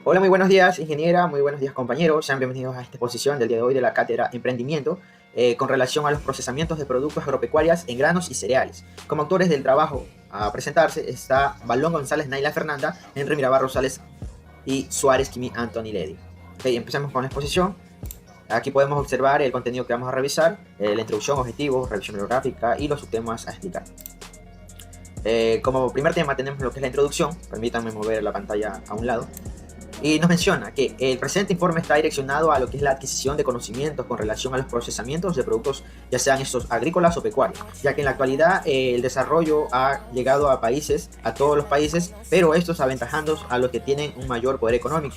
Hola, muy buenos días, ingeniera, muy buenos días, compañeros. Sean bienvenidos a esta exposición del día de hoy de la cátedra Emprendimiento con relación a los procesamientos de productos agropecuarios en granos y cereales. Como autores del trabajo a presentarse está Balón González, Naila Fernanda, Henry Mirabal Rosales y Suárez Kimi Anthony Ledy. Ok, empecemos con la exposición. Aquí podemos observar el contenido que vamos a revisar, la introducción, objetivos, revisión bibliográfica y los subtemas a explicar. Como primer tema tenemos lo que es la introducción. Permítanme mover la pantalla a un lado. Y nos menciona que el presente informe está direccionado a lo que es la adquisición de conocimientos con relación a los procesamientos de productos, ya sean estos agrícolas o pecuarios, ya que en la actualidad el desarrollo ha llegado a todos los países, pero estos aventajando a los que tienen un mayor poder económico,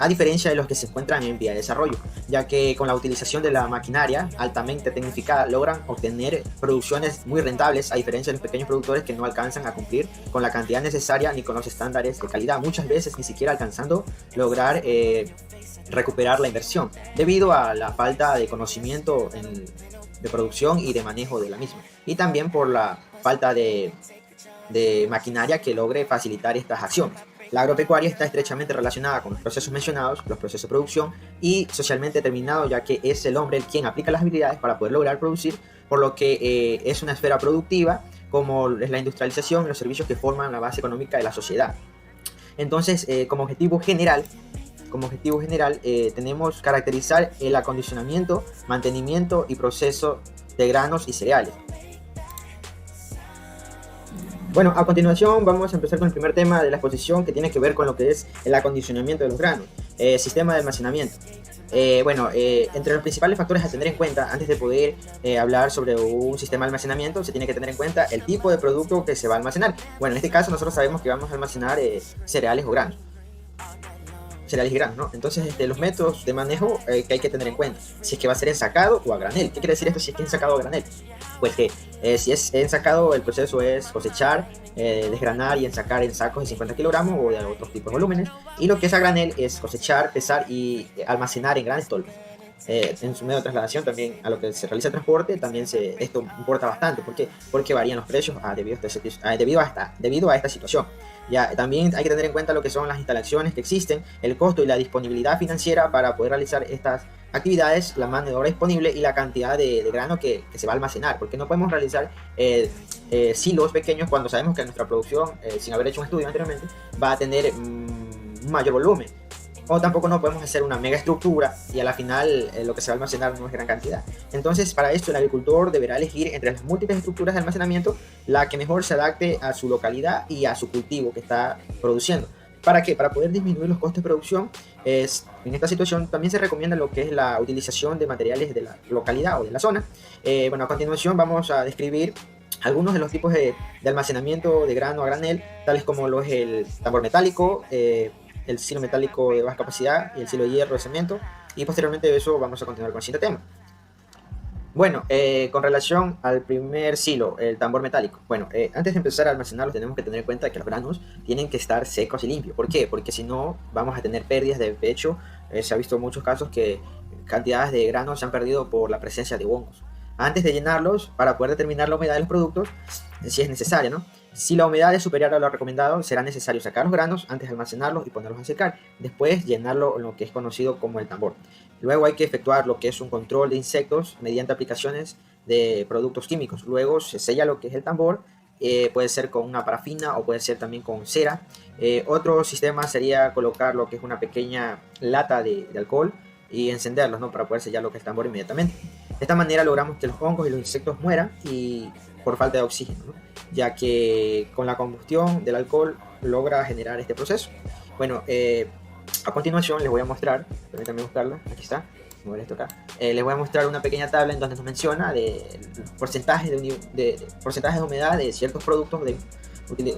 a diferencia de los que se encuentran en vía de desarrollo, ya que con la utilización de la maquinaria altamente tecnificada logran obtener producciones muy rentables, a diferencia de los pequeños productores que no alcanzan a cumplir con la cantidad necesaria ni con los estándares de calidad, muchas veces ni siquiera alcanzando lograr recuperar la inversión, debido a la falta de conocimiento de producción y de manejo de la misma, y también por la falta de maquinaria que logre facilitar estas acciones. La agropecuaria está estrechamente relacionada con los procesos mencionados, los procesos de producción y socialmente determinado, ya que es el hombre quien aplica las habilidades para poder lograr producir, por lo que es una esfera productiva como es la industrialización y los servicios que forman la base económica de la sociedad. Entonces, como objetivo general, tenemos caracterizar el acondicionamiento, mantenimiento y proceso de granos y cereales. Bueno, a continuación vamos a empezar con el primer tema de la exposición, que tiene que ver con lo que es el acondicionamiento de los granos, sistema de almacenamiento. Entre los principales factores a tener en cuenta antes de poder hablar sobre un sistema de almacenamiento, se tiene que tener en cuenta el tipo de producto que se va a almacenar. Bueno, en este caso nosotros sabemos que vamos a almacenar cereales o granos. Cereales y granos, ¿no? Entonces, los métodos de manejo que hay que tener en cuenta, si es que va a ser ensacado o a granel. ¿Qué quiere decir esto si es que es ensacado o a granel? Pues que si es ensacado, el proceso es cosechar, desgranar y ensacar en sacos de 50 kilogramos o de otros tipos de volúmenes. Y lo que es a granel es cosechar, pesar y almacenar en grandes tolvas. En su medio de trasladación también a lo que se realiza el transporte, también esto importa bastante. ¿Por qué? Porque varían los precios debido a esta situación. Ya, también hay que tener en cuenta lo que son las instalaciones que existen, el costo y la disponibilidad financiera para poder realizar estas actividades, la mano de obra disponible y la cantidad de grano que se va a almacenar, porque no podemos realizar silos pequeños cuando sabemos que nuestra producción, sin haber hecho un estudio anteriormente, va a tener un mayor volumen. O tampoco no podemos hacer una mega estructura y a la final lo que se va a almacenar no es gran cantidad. Entonces, para esto el agricultor deberá elegir entre las múltiples estructuras de almacenamiento la que mejor se adapte a su localidad y a su cultivo que está produciendo. ¿Para qué? Para poder disminuir los costos de producción. En esta situación también se recomienda lo que es la utilización de materiales de la localidad o de la zona. A continuación vamos a describir algunos de los tipos de almacenamiento de grano a granel, tales como lo es el tambor metálico, el silo metálico de baja capacidad y el silo de hierro de cemento, y posteriormente de eso vamos a continuar con el siguiente tema. Bueno, con relación al primer silo, el tambor metálico. Bueno, antes de empezar a almacenarlos tenemos que tener en cuenta que los granos tienen que estar secos y limpios. ¿Por qué? Porque si no vamos a tener pérdidas de pecho. Se ha visto en muchos casos que cantidades de granos se han perdido por la presencia de hongos. Antes de llenarlos, para poder determinar la humedad de los productos, si es necesaria, ¿no? Si la humedad es superior a lo recomendado, será necesario sacar los granos antes de almacenarlos y ponerlos a secar. Después llenarlo en lo que es conocido como el tambor. Luego hay que efectuar lo que es un control de insectos mediante aplicaciones de productos químicos. Luego se sella lo que es el tambor, puede ser con una parafina o puede ser también con cera. Otro sistema sería colocar lo que es una pequeña lata de alcohol y encenderlos, ¿no? Para poder sellar lo que es el tambor inmediatamente. De esta manera logramos que los hongos y los insectos mueran y por falta de oxígeno, ¿no? Ya que con la combustión del alcohol logra generar este proceso. Bueno, a continuación les voy a mostrar, permítanme buscarla, aquí está, mover esto acá. Les voy a mostrar una pequeña tabla en donde nos menciona de porcentajes de humedad de ciertos productos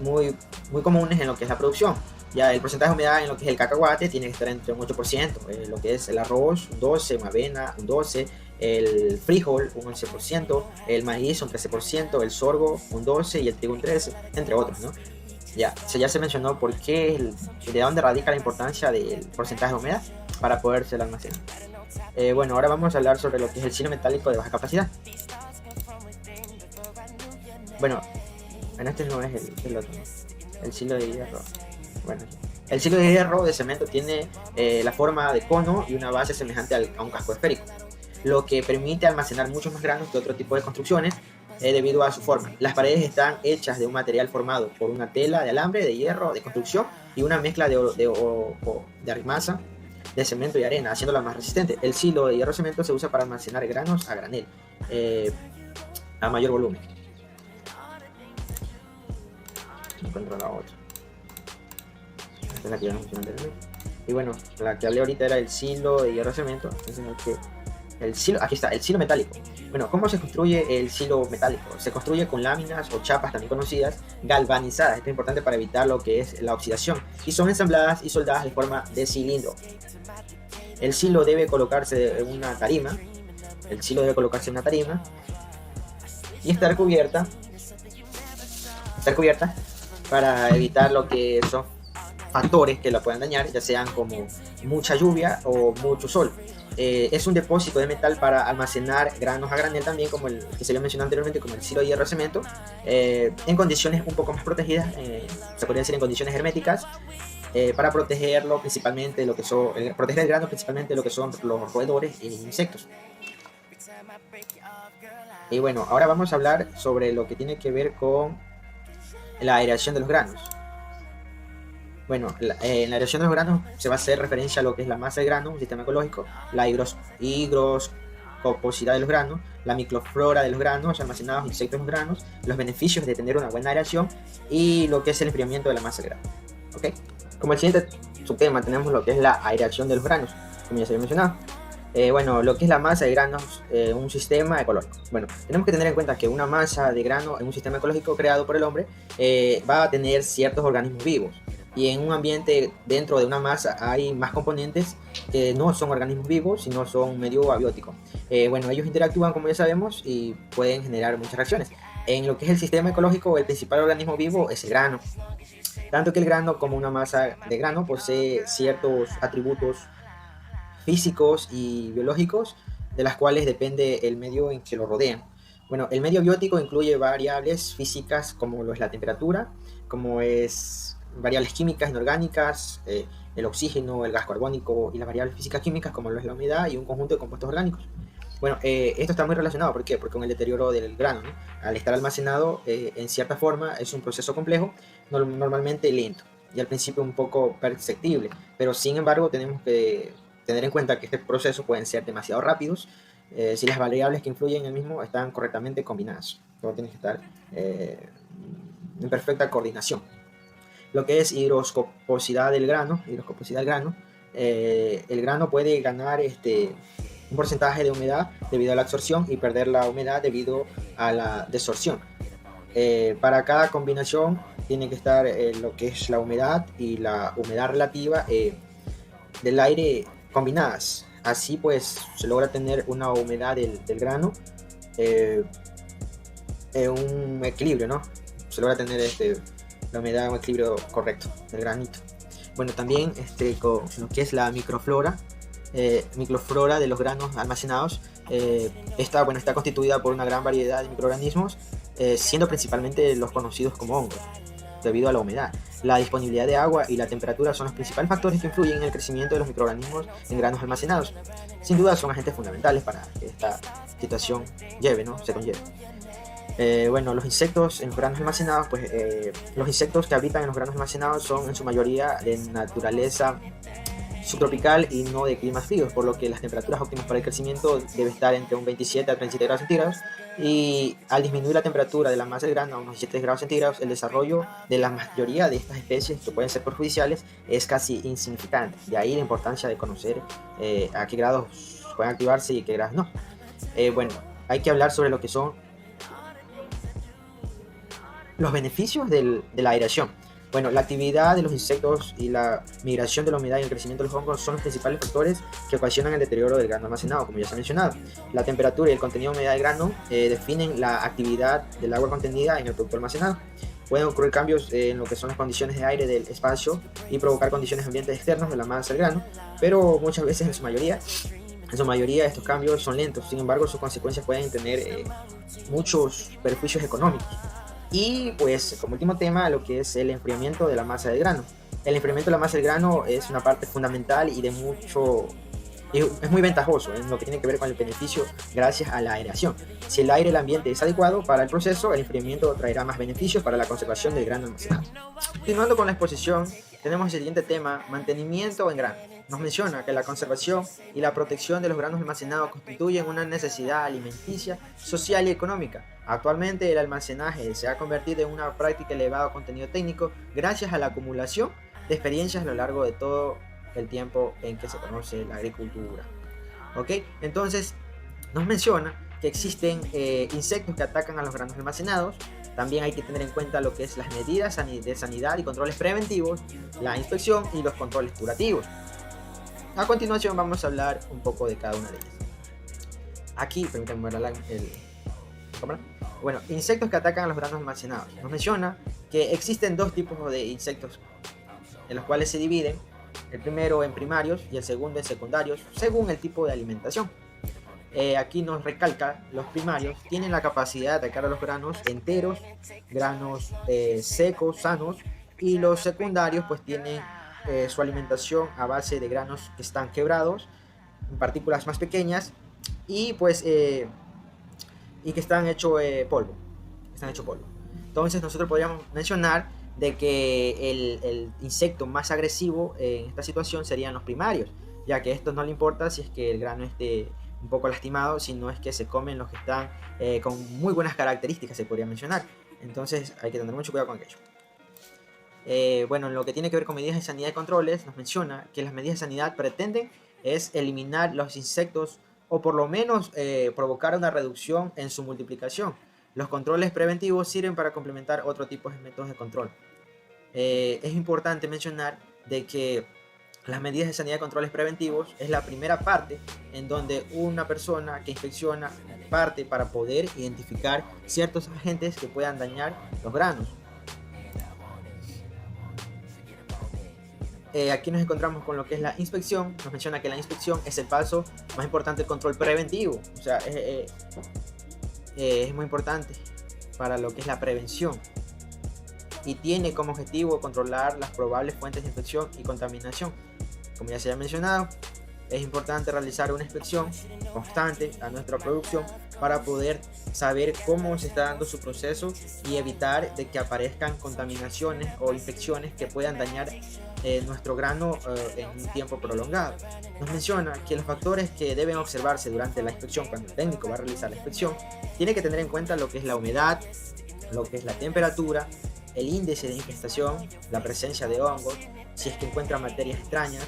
muy comunes en lo que es la producción. Ya el porcentaje de humedad en lo que es el cacahuate tiene que estar entre un 8%, lo que es el arroz un 12%, avena un 12%, el frijol un 11%, el maíz un 13%, el sorgo un 12% y el trigo un 13%, entre otros, ¿no? Ya se mencionó por qué, de dónde radica la importancia del porcentaje de humedad para poder ser almacenado. Ahora vamos a hablar sobre lo que es el silo metálico de baja capacidad. Bueno, este no es el otro, ¿no? El silo de hierro. Bueno, El silo de hierro de cemento tiene la forma de cono y una base semejante a un casco esférico, lo que permite almacenar muchos más granos que otro tipo de construcciones debido a su forma. Las paredes están hechas de un material formado por una tela de alambre, de hierro, de construcción y una mezcla de argamasa, de cemento y arena, haciéndola más resistente. El silo de hierro cemento se usa para almacenar granos a granel, a mayor volumen. Encuentro la otra. Esta es la que ya no funciona anteriormente. Y bueno, la que hablé ahorita era el silo de hierro cemento. El silo, aquí está, el silo metálico. Bueno, ¿cómo se construye el silo metálico? Se construye con láminas o chapas también conocidas galvanizadas. Esto es importante para evitar lo que es la oxidación. Y son ensambladas y soldadas de forma de cilindro. El silo debe colocarse en una tarima. Y estar cubierta para evitar lo que son factores que la puedan dañar, ya sean como mucha lluvia o mucho sol. Es un depósito de metal para almacenar granos a granel también, como el que se había mencionado anteriormente, como el silo de hierro cemento, en condiciones un poco más protegidas, se podría decir en condiciones herméticas, para protegerlo principalmente proteger el grano principalmente de lo que son los roedores y insectos. Y bueno, ahora vamos a hablar sobre lo que tiene que ver con la aireación de los granos. Bueno, en la aireación de los granos se va a hacer referencia a lo que es la masa de grano, un sistema ecológico, la higroscoposidad de los granos, la microflora de los granos almacenados, insectos en los granos, los beneficios de tener una buena aireación y lo que es el enfriamiento de la masa de grano. ¿Okay? Como el siguiente subtema tenemos lo que es la aireación de los granos, como ya se había mencionado. Bueno, lo que es la masa de granos, un sistema ecológico. Bueno, tenemos que tener en cuenta que una masa de grano en un sistema ecológico creado por el hombre va a tener ciertos organismos vivos. Y en un ambiente dentro de una masa hay más componentes que no son organismos vivos, sino son medio abióticos. Bueno, ellos interactúan, como ya sabemos, y pueden generar muchas reacciones. En lo que es el sistema ecológico, el principal organismo vivo es el grano. Tanto que el grano, como una masa de grano, posee ciertos atributos físicos y biológicos de las cuales depende el medio en que lo rodean. Bueno, el medio biótico incluye variables físicas como lo es la temperatura, como es variables químicas inorgánicas, el oxígeno, el gas carbónico y las variables físicas químicas como lo es la humedad y un conjunto de compuestos orgánicos. Bueno, esto está muy relacionado, ¿por qué? Porque con el deterioro del grano, ¿no? Al estar almacenado en cierta forma es un proceso complejo, normalmente lento y al principio un poco perceptible, pero sin embargo tenemos que tener en cuenta que este proceso pueden ser demasiado rápidos si las variables que influyen en el mismo están correctamente combinadas. Todo tiene que estar en perfecta coordinación. Lo que es higroscoposidad del grano, el grano puede ganar un porcentaje de humedad debido a la absorción y perder la humedad debido a la desorción. Para cada combinación tiene que estar lo que es la humedad y la humedad relativa del aire combinadas. Así pues se logra tener una humedad del grano, un equilibrio, ¿no? Se logra tener la humedad, un equilibrio correcto del granito. Bueno, también con lo que es la microflora de los granos almacenados, está constituida por una gran variedad de microorganismos, siendo principalmente los conocidos como hongos, debido a la humedad. La disponibilidad de agua y la temperatura son los principales factores que influyen en el crecimiento de los microorganismos en granos almacenados. Sin duda son agentes fundamentales para que esta situación se conlleve. Bueno, los insectos en los granos almacenados, los insectos que habitan en los granos almacenados son en su mayoría de naturaleza subtropical y no de climas fríos, por lo que las temperaturas óptimas para el crecimiento debe estar entre un 27 a 37 grados centígrados, y al disminuir la temperatura de la masa del grano a unos 17 grados centígrados, el desarrollo de la mayoría de estas especies, que pueden ser perjudiciales, es casi insignificante. De ahí la importancia de conocer a qué grados pueden activarse y qué grados no. Bueno, hay que hablar sobre lo que son los beneficios de la aireación. Bueno, la actividad de los insectos y la migración de la humedad y el crecimiento de los hongos son los principales factores que ocasionan el deterioro del grano almacenado, como ya se ha mencionado. La temperatura y el contenido de humedad del grano definen la actividad del agua contenida en el producto almacenado. Pueden ocurrir cambios en lo que son las condiciones de aire del espacio y provocar condiciones ambientales externos de la masa del grano, pero muchas veces en su mayoría estos cambios son lentos. Sin embargo, sus consecuencias pueden tener muchos perjuicios económicos. Y pues como último tema, lo que es el enfriamiento de la masa de grano. El enfriamiento de la masa del grano es una parte fundamental y es muy ventajoso en lo que tiene que ver con el beneficio gracias a la aireación. Si el aire del ambiente es adecuado para el proceso, el enfriamiento traerá más beneficios para la conservación del grano almacenado. Continuando con la exposición, tenemos el siguiente tema: mantenimiento en grano. Nos menciona que la conservación y la protección de los granos almacenados constituyen una necesidad alimenticia, social y económica. Actualmente el almacenaje se ha convertido en una práctica de elevado contenido técnico gracias a la acumulación de experiencias a lo largo de todo el tiempo en que se conoce la agricultura. ¿Ok? Entonces nos menciona que existen insectos que atacan a los granos almacenados. También hay que tener en cuenta lo que es las medidas de sanidad y controles preventivos, la inspección y los controles curativos. A continuación vamos a hablar un poco de cada una de ellas. Aquí, permítanme ver el cámara. Bueno, insectos que atacan a los granos almacenados. Nos menciona que existen dos tipos de insectos en los cuales se dividen: el primero en primarios y el segundo en secundarios, según el tipo de alimentación. Aquí nos recalca: los primarios tienen la capacidad de atacar a los granos enteros, granos secos, sanos, y los secundarios pues tienen su alimentación a base de granos que están quebrados, en partículas más pequeñas, y pues y que están hechos polvo. Entonces nosotros podríamos mencionar de que el insecto más agresivo en esta situación serían los primarios, ya que a estos no le importa si es que el grano esté un poco lastimado, sino es que se comen los que están con muy buenas características, se podría mencionar. Entonces hay que tener mucho cuidado con aquello. Bueno, en lo que tiene que ver con medidas de sanidad y controles, nos menciona que las medidas de sanidad pretenden es eliminar los insectos o por lo menos provocar una reducción en su multiplicación. Los controles preventivos sirven para complementar otro tipo de métodos de control. Es importante mencionar de que las medidas de sanidad y controles preventivos es la primera parte en donde una persona que inspecciona parte para poder identificar ciertos agentes que puedan dañar los granos. Aquí nos encontramos con lo que es la inspección. Nos menciona que la inspección es el paso más importante del control preventivo. O sea, es muy importante para lo que es la prevención y tiene como objetivo controlar las probables fuentes de infección y contaminación. Como ya se ha mencionado, es importante realizar una inspección constante a nuestra producción para poder saber cómo se está dando su proceso y evitar de que aparezcan contaminaciones o infecciones que puedan dañar nuestro grano en un tiempo prolongado. Nos menciona que los factores que deben observarse durante la inspección, cuando el técnico va a realizar la inspección, tiene que tener en cuenta lo que es la humedad, lo que es la temperatura, el índice de infestación, la presencia de hongos, si es que encuentra materias extrañas,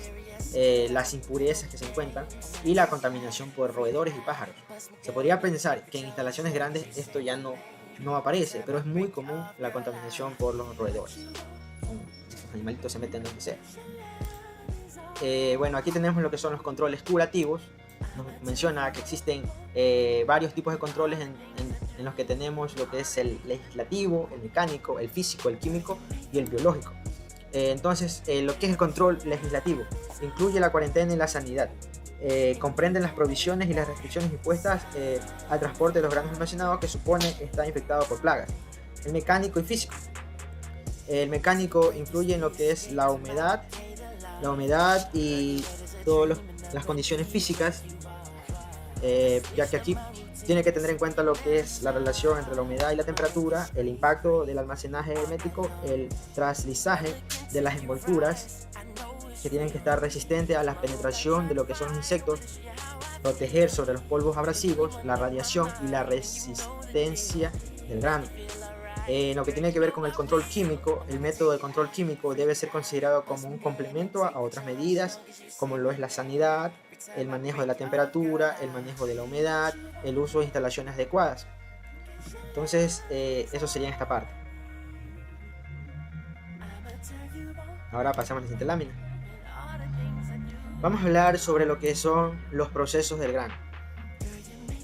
las impurezas que se encuentran y la contaminación por roedores y pájaros. Se podría pensar que en instalaciones grandes esto ya no aparece, pero es muy común la contaminación por los roedores. Los animalitos se meten donde sea. Bueno, aquí tenemos lo que son los controles curativos. Nos menciona que existen varios tipos de controles en los que tenemos lo que es el legislativo, el mecánico, el físico, el químico y el biológico. Entonces, lo que es el control legislativo incluye la cuarentena y la sanidad. Comprenden las provisiones y las restricciones impuestas al transporte de los granos almacenados que supone estar infectado por plagas. El mecánico y físico. El mecánico influye en lo que es la humedad y todas las condiciones físicas, ya que aquí tiene que tener en cuenta lo que es la relación entre la humedad y la temperatura, el impacto del almacenaje hermético, el traslizaje de las envolturas, que tienen que estar resistentes a la penetración de lo que son los insectos, proteger sobre los polvos abrasivos, la radiación y la resistencia del grano. En lo que tiene que ver con el control químico, el método de control químico debe ser considerado como un complemento a otras medidas, como lo es la sanidad, el manejo de la temperatura, el manejo de la humedad, el uso de instalaciones adecuadas. Entonces, eso sería en esta parte. Ahora pasamos a la siguiente lámina. Vamos a hablar sobre lo que son los procesos del grano.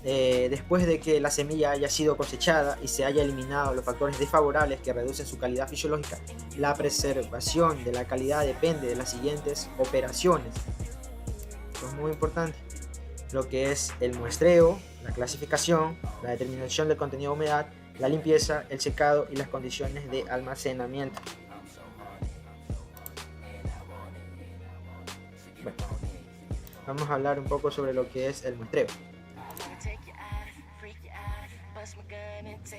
Después de que la semilla haya sido cosechada y se haya eliminado los factores desfavorables que reducen su calidad fisiológica, la preservación de la calidad depende de las siguientes operaciones. Esto es muy importante: lo que es el muestreo, la clasificación, la determinación del contenido de humedad, la limpieza, el secado y las condiciones de almacenamiento. vamos a hablar un poco sobre lo que es el muestreo.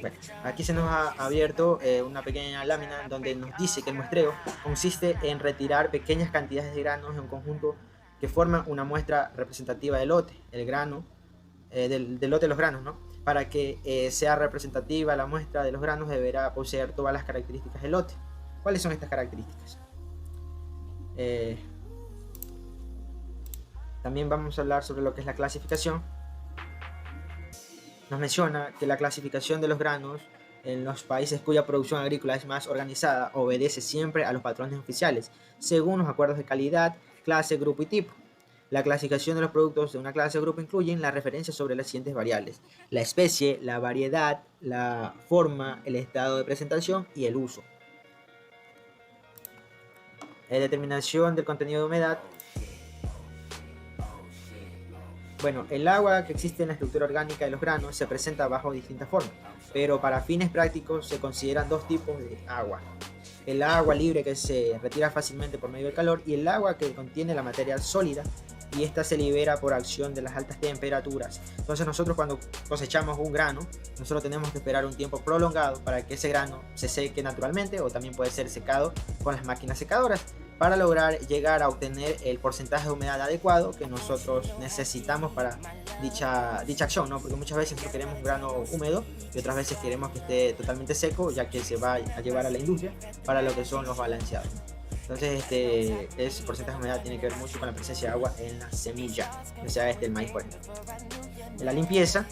Bueno, aquí se nos ha abierto una pequeña lámina donde nos dice que el muestreo consiste en retirar pequeñas cantidades de granos en un conjunto que forman una muestra representativa del lote, el grano, del lote de los granos, ¿no? Para que sea representativa la muestra de los granos deberá poseer todas las características del lote. ¿Cuáles son estas características? También vamos a hablar sobre lo que es la clasificación. Nos menciona que la clasificación de los granos en los países cuya producción agrícola es más organizada obedece siempre a los patrones oficiales, según los acuerdos de calidad, clase, grupo y tipo. La clasificación de los productos de una clase o grupo incluyen las referencias sobre las siguientes variables: la especie, la variedad, la forma, el estado de presentación y el uso. Determinación del contenido de humedad. Bueno, el agua que existe en la estructura orgánica de los granos se presenta bajo distintas formas, pero para fines prácticos se consideran dos tipos de agua: el agua libre, que se retira fácilmente por medio del calor, y el agua que contiene la materia sólida, y esta se libera por acción de las altas temperaturas. Entonces nosotros, cuando cosechamos un grano, nosotros tenemos que esperar un tiempo prolongado para que ese grano se seque naturalmente, o también puede ser secado con las máquinas secadoras, para lograr llegar a obtener el porcentaje de humedad adecuado que nosotros necesitamos para dicha acción, ¿no? Porque muchas veces nosotros queremos un grano húmedo y otras veces queremos que esté totalmente seco, ya que se va a llevar a la industria para lo que son los balanceados. Entonces, ese porcentaje de humedad tiene que ver mucho con la presencia de agua en la semilla, o sea, el maíz, por ejemplo. La limpieza.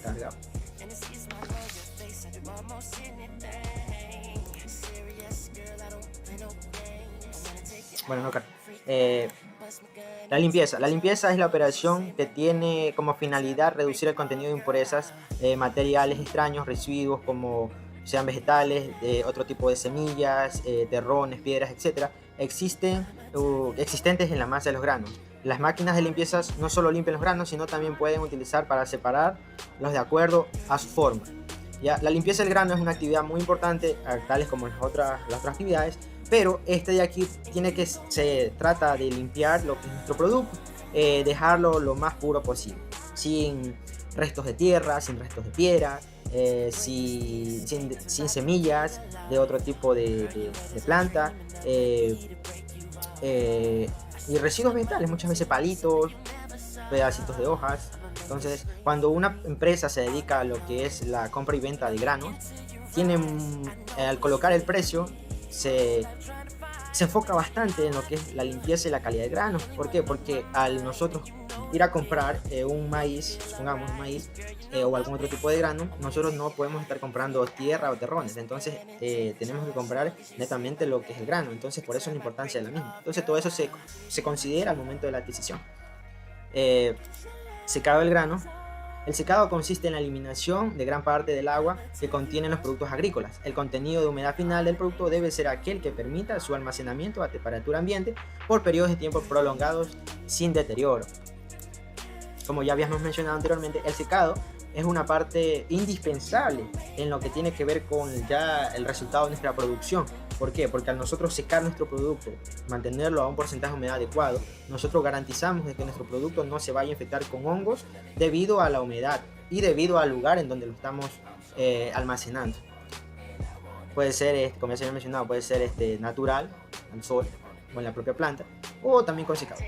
Cargado. Bueno, no, la limpieza. La limpieza es la operación que tiene como finalidad reducir el contenido de impurezas, materiales extraños, residuos como sean vegetales, otro tipo de semillas, terrones, piedras, etc. Existentes en la masa de los granos. Las máquinas de limpieza no solo limpian los granos, sino también pueden utilizar para separarlos de acuerdo a su forma. ¿Ya? La limpieza del grano es una actividad muy importante, tales como las otras actividades, pero este de aquí se trata de limpiar lo que es nuestro producto, dejarlo lo más puro posible, sin restos de tierra, sin restos de piedra, sin semillas de otro tipo de planta, y residuos vegetales, muchas veces palitos, pedacitos de hojas. Entonces, cuando una empresa se dedica a lo que es la compra y venta de granos, al colocar el precio, se enfoca bastante en lo que es la limpieza y la calidad de granos. ¿Por qué? Porque al nosotros ir a comprar un maíz, supongamos un maíz, o algún otro tipo de grano, nosotros no podemos estar comprando tierra o terrones. Entonces tenemos que comprar netamente lo que es el grano. Entonces, por eso es la importancia de la misma. Entonces, todo eso se considera al momento de la adquisición. Secado del grano. El secado consiste en la eliminación de gran parte del agua que contienen los productos agrícolas. El contenido de humedad final del producto debe ser aquel que permita su almacenamiento a temperatura ambiente por periodos de tiempo prolongados sin deterioro. Como ya habíamos mencionado anteriormente, el secado es una parte indispensable en lo que tiene que ver con ya el resultado de nuestra producción. ¿Por qué? Porque al nosotros secar nuestro producto, mantenerlo a un porcentaje de humedad adecuado, nosotros garantizamos de que nuestro producto no se vaya a infectar con hongos debido a la humedad y debido al lugar en donde lo estamos almacenando. Puede ser, como ya se había mencionado, puede ser natural, al sol o en la propia planta, o también con secado.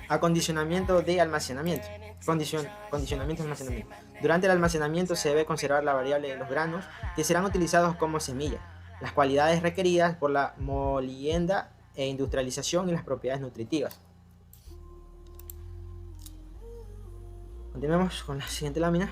Acondicionamiento de almacenamiento. Condicionamiento de almacenamiento. Durante el almacenamiento se debe conservar la variable de los granos que serán utilizados como semilla, las cualidades requeridas por la molienda e industrialización y las propiedades nutritivas. Continuemos con la siguiente lámina.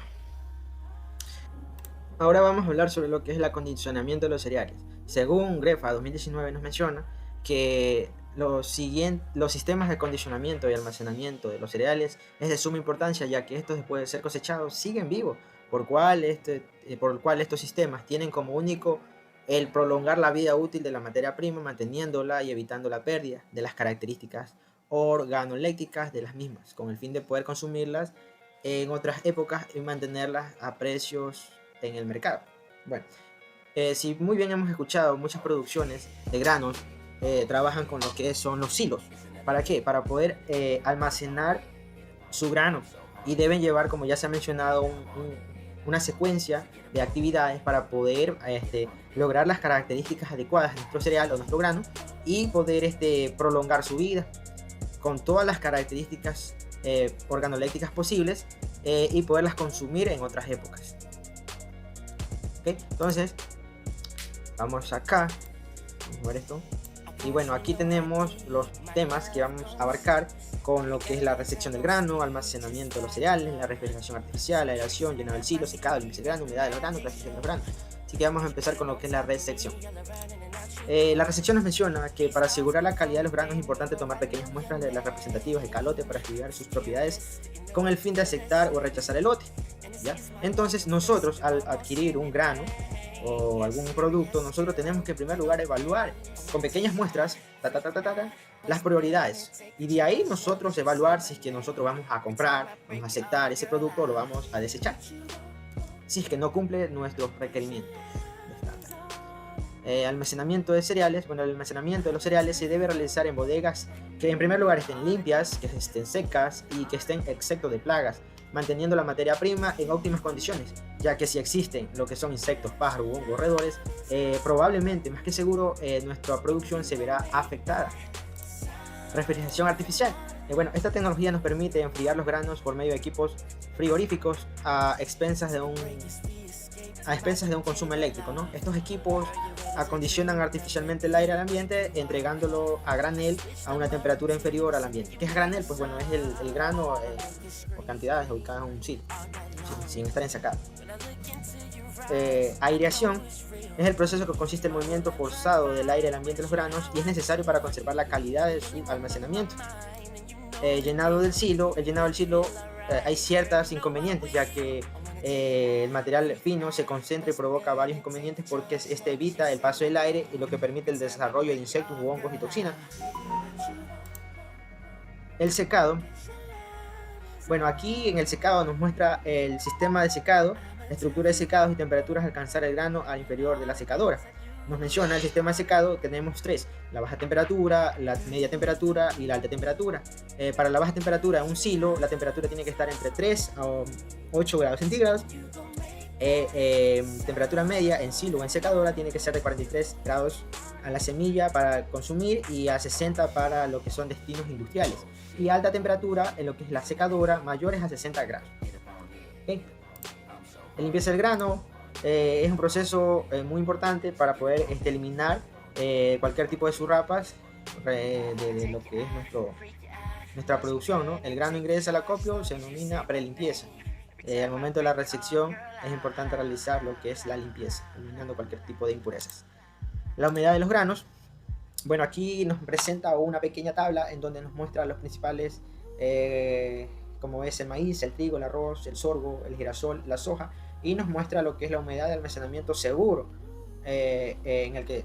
Ahora vamos a hablar sobre lo que es el acondicionamiento de los cereales. Según GREFA 2019 nos menciona que los sistemas de acondicionamiento y almacenamiento de los cereales es de suma importancia, ya que estos, después de ser cosechados, siguen vivos, por el cual estos sistemas tienen como único el prolongar la vida útil de la materia prima, manteniéndola y evitando la pérdida de las características organolépticas de las mismas, con el fin de poder consumirlas en otras épocas y mantenerlas a precios en el mercado. Bueno, si muy bien hemos escuchado muchas producciones de granos trabajan con lo que son los silos. ¿Para qué? Para poder almacenar su grano, y deben llevar, como ya se ha mencionado, una secuencia de actividades para poder lograr las características adecuadas de nuestro cereal o nuestro grano, y poder prolongar su vida con todas las características organolépticas posibles, y poderlas consumir en otras épocas. ¿Okay? Entonces vamos acá, vamos a ver esto. Y bueno, aquí tenemos los temas que vamos a abarcar, con lo que es la resección del grano, almacenamiento de los cereales, la refrigeración artificial, aeración, llenado del silo, secado, limpieza del grano, humedad del grano, clasificación del grano. Así que vamos a empezar con lo que es la resección. La resección nos menciona que para asegurar la calidad de los granos es importante tomar pequeñas muestras de las representativas de calote para estudiar sus propiedades con el fin de aceptar o rechazar el lote, ¿ya? Entonces nosotros, al adquirir un grano o algún producto, nosotros tenemos que en primer lugar evaluar con pequeñas muestras las prioridades, y de ahí nosotros evaluar si es que nosotros vamos a comprar, vamos a aceptar ese producto o lo vamos a desechar si es que no cumple nuestros requerimientos. Almacenamiento de cereales. Bueno, el almacenamiento de los cereales se debe realizar en bodegas que en primer lugar estén limpias, que estén secas y que estén excepto de plagas, manteniendo la materia prima en óptimas condiciones, ya que si existen lo que son insectos, pájaros u hongos roedores, probablemente, más que seguro, nuestra producción se verá afectada. Refrigeración artificial. Bueno, esta tecnología nos permite enfriar los granos por medio de equipos frigoríficos a expensas de un consumo eléctrico, ¿no? Estos equipos acondicionan artificialmente el aire al ambiente, entregándolo a granel a una temperatura inferior al ambiente. ¿Qué es granel? Pues bueno, es el grano o cantidades ubicadas en un silo, sin estar ensacado. Aireación es el proceso que consiste en el movimiento forzado del aire al ambiente de los granos, y es necesario para conservar la calidad de su almacenamiento. Llenado del silo. El llenado del silo hay ciertos inconvenientes, ya que el material fino se concentra y provoca varios inconvenientes, porque este evita el paso del aire, y lo que permite el desarrollo de insectos, hongos y toxinas. El secado. Bueno, aquí en el secado nos muestra el sistema de secado, la estructura de secados y temperaturas a alcanzar el grano al inferior de la secadora. Nos menciona el sistema de secado. Tenemos tres: la baja temperatura, la media temperatura y la alta temperatura. Para la baja temperatura, un silo, la temperatura tiene que estar entre 3 a 8 grados centígrados. Temperatura media en silo o en secadora tiene que ser de 43 grados a la semilla para consumir, y a 60 para lo que son destinos industriales. Y alta temperatura en lo que es la secadora, mayores a 60 grados. ¿Okay? La limpieza del grano es un proceso muy importante para poder eliminar cualquier tipo de surrapas de lo que es nuestra producción, ¿no? El grano ingresa al acopio, se denomina prelimpieza. Al momento de la resección es importante realizar lo que es la limpieza, eliminando cualquier tipo de impurezas. La humedad de los granos. Bueno, aquí nos presenta una pequeña tabla en donde nos muestra los principales, como es el maíz, el trigo, el arroz, el sorgo, el girasol, la soja, y nos muestra lo que es la humedad de almacenamiento seguro, en el que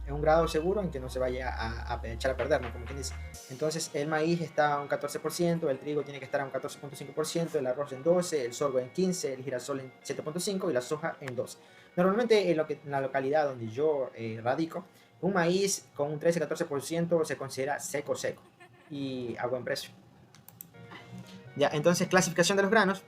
es un grado seguro en que no se vaya a echar a perder, ¿no? Como quien dice. Entonces el maíz está a un 14%, el trigo tiene que estar a un 14.5%, el arroz en 12%, el sorgo en 15%, el girasol en 7.5% y la soja en 12%. Normalmente en la localidad donde yo radico, un maíz con un 13-14% se considera seco y a buen precio. Ya, entonces, clasificación de los granos.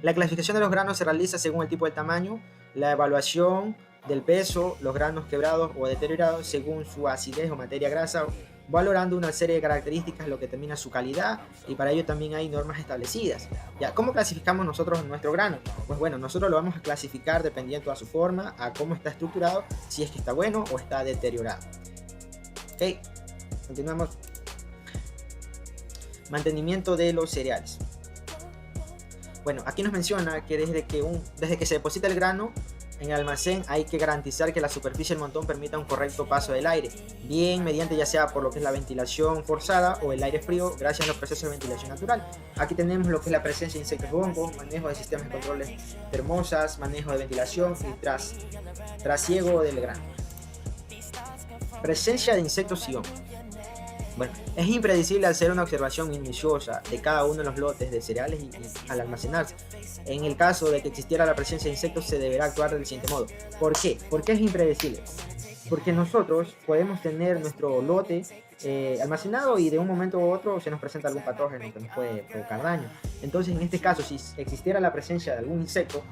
La clasificación de los granos se realiza según el tipo del tamaño, la evaluación del peso, los granos quebrados o deteriorados según su acidez o materia grasa, valorando una serie de características, lo que determina su calidad, y para ello también hay normas establecidas. Ya, ¿cómo clasificamos nosotros nuestro grano? Pues bueno, nosotros lo vamos a clasificar dependiendo a su forma, a cómo está estructurado, si es que está bueno o está deteriorado. Ok, continuamos. Mantenimiento de los cereales. Bueno, aquí nos menciona que desde que se deposita el grano en el almacén hay que garantizar que la superficie del montón permita un correcto paso del aire, bien mediante ya sea por lo que es la ventilación forzada o el aire frío gracias a los procesos de ventilación natural. Aquí tenemos lo que es la presencia de insectos y hongos, manejo de sistemas de controles termosas, manejo de ventilación y trasiego del grano. Presencia de insectos y hongos. Bueno, es impredecible hacer una observación minuciosa de cada uno de los lotes de cereales y al almacenarse. En el caso de que existiera la presencia de insectos, se deberá actuar del siguiente modo. ¿Por qué? ¿Por qué es impredecible? porque nosotros podemos tener nuestro lote almacenado y de un momento u otro se nos presenta algún patógeno que nos puede provocar daño. Entonces, en este caso, si existiera la presencia de algún insecto,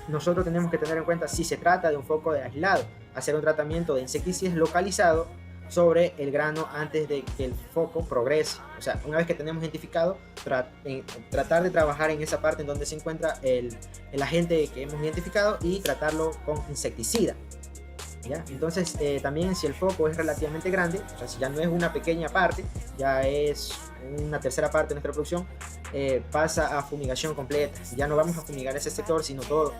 nosotros tenemos que tener en cuenta si se trata de un foco de aislado, hacer un tratamiento de insecticidas localizado sobre el grano antes de que el foco progrese. O sea, una vez que tenemos identificado, tratar de trabajar en esa parte en donde se encuentra el agente que hemos identificado y tratarlo con insecticida. ¿Ya? Entonces, también si el foco es relativamente grande, o sea, si ya no es una pequeña parte, ya es una tercera parte de nuestra producción, pasa a fumigación completa. Ya no vamos a fumigar ese sector, sino todo.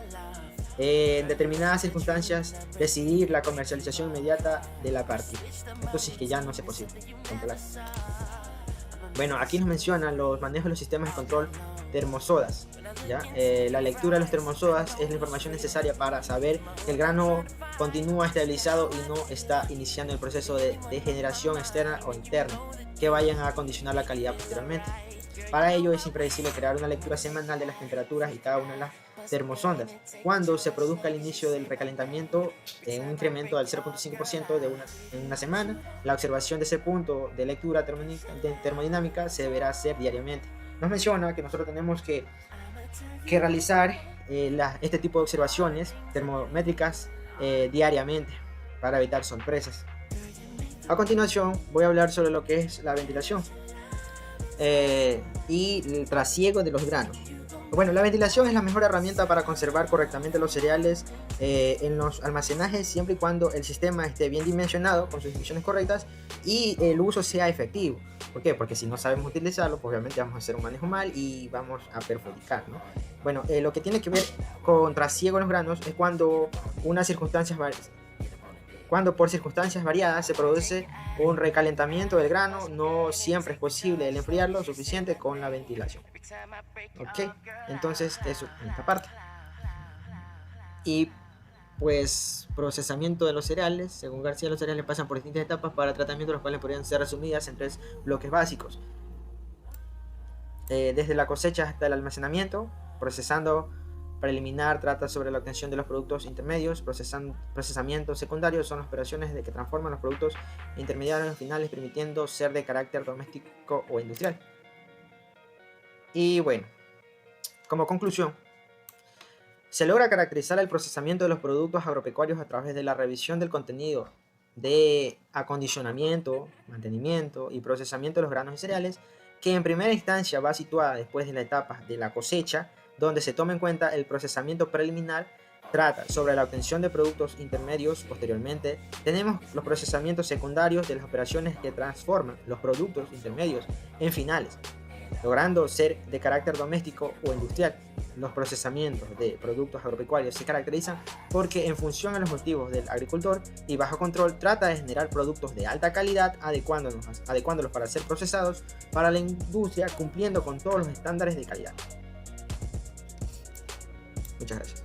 En determinadas circunstancias, decidir la comercialización inmediata de la partida. Entonces, que ya no es posible controlar. Bueno, aquí nos mencionan los manejos de los sistemas de control termosodas. ¿Ya? La lectura de los termosodas es la información necesaria para saber que el grano continúa estabilizado y no está iniciando el proceso de degeneración externa o interna que vayan a condicionar la calidad posteriormente. Para ello es imprescindible crear una lectura semanal de las temperaturas y cada una de las termosondas. Cuando se produzca el inicio del recalentamiento en un incremento del 0.5% en una semana, la observación de ese punto de lectura termodinámica se deberá hacer diariamente. Nos menciona que nosotros tenemos que realizar este tipo de observaciones termométricas diariamente para evitar sorpresas. A continuación voy a hablar sobre lo que es la ventilación y el trasiego de los granos. Bueno, la ventilación es la mejor herramienta para conservar correctamente los cereales en los almacenajes, siempre y cuando el sistema esté bien dimensionado con sus dimensiones correctas y el uso sea efectivo. ¿Por qué? Porque si no sabemos utilizarlo, pues obviamente vamos a hacer un manejo mal y vamos a perjudicar, ¿no? Bueno, lo que tiene que ver con trasiego de los granos es cuando por circunstancias variadas se produce un recalentamiento del grano, no siempre es posible el enfriarlo suficiente con la ventilación. Ok, entonces eso en esta parte. Y pues procesamiento de los cereales. Según García, los cereales pasan por distintas etapas para tratamiento, las cuales podrían ser resumidas en 3 bloques básicos. Desde la cosecha hasta el almacenamiento, procesando preliminar trata sobre la obtención de los productos intermedios, procesamiento secundario son las operaciones que transforman los productos intermediarios en finales, permitiendo ser de carácter doméstico o industrial. Y bueno, como conclusión, se logra caracterizar el procesamiento de los productos agropecuarios a través de la revisión del contenido de acondicionamiento, mantenimiento y procesamiento de los granos y cereales, que en primera instancia va situada después de la etapa de la cosecha, donde se toma en cuenta el procesamiento preliminar, trata sobre la obtención de productos intermedios. Posteriormente, tenemos los procesamientos secundarios de las operaciones que transforman los productos intermedios en finales, logrando ser de carácter doméstico o industrial. Los procesamientos de productos agropecuarios se caracterizan porque, en función a los motivos del agricultor y bajo control, trata de generar productos de alta calidad, adecuándolos para ser procesados para la industria, cumpliendo con todos los estándares de calidad. Muchas gracias.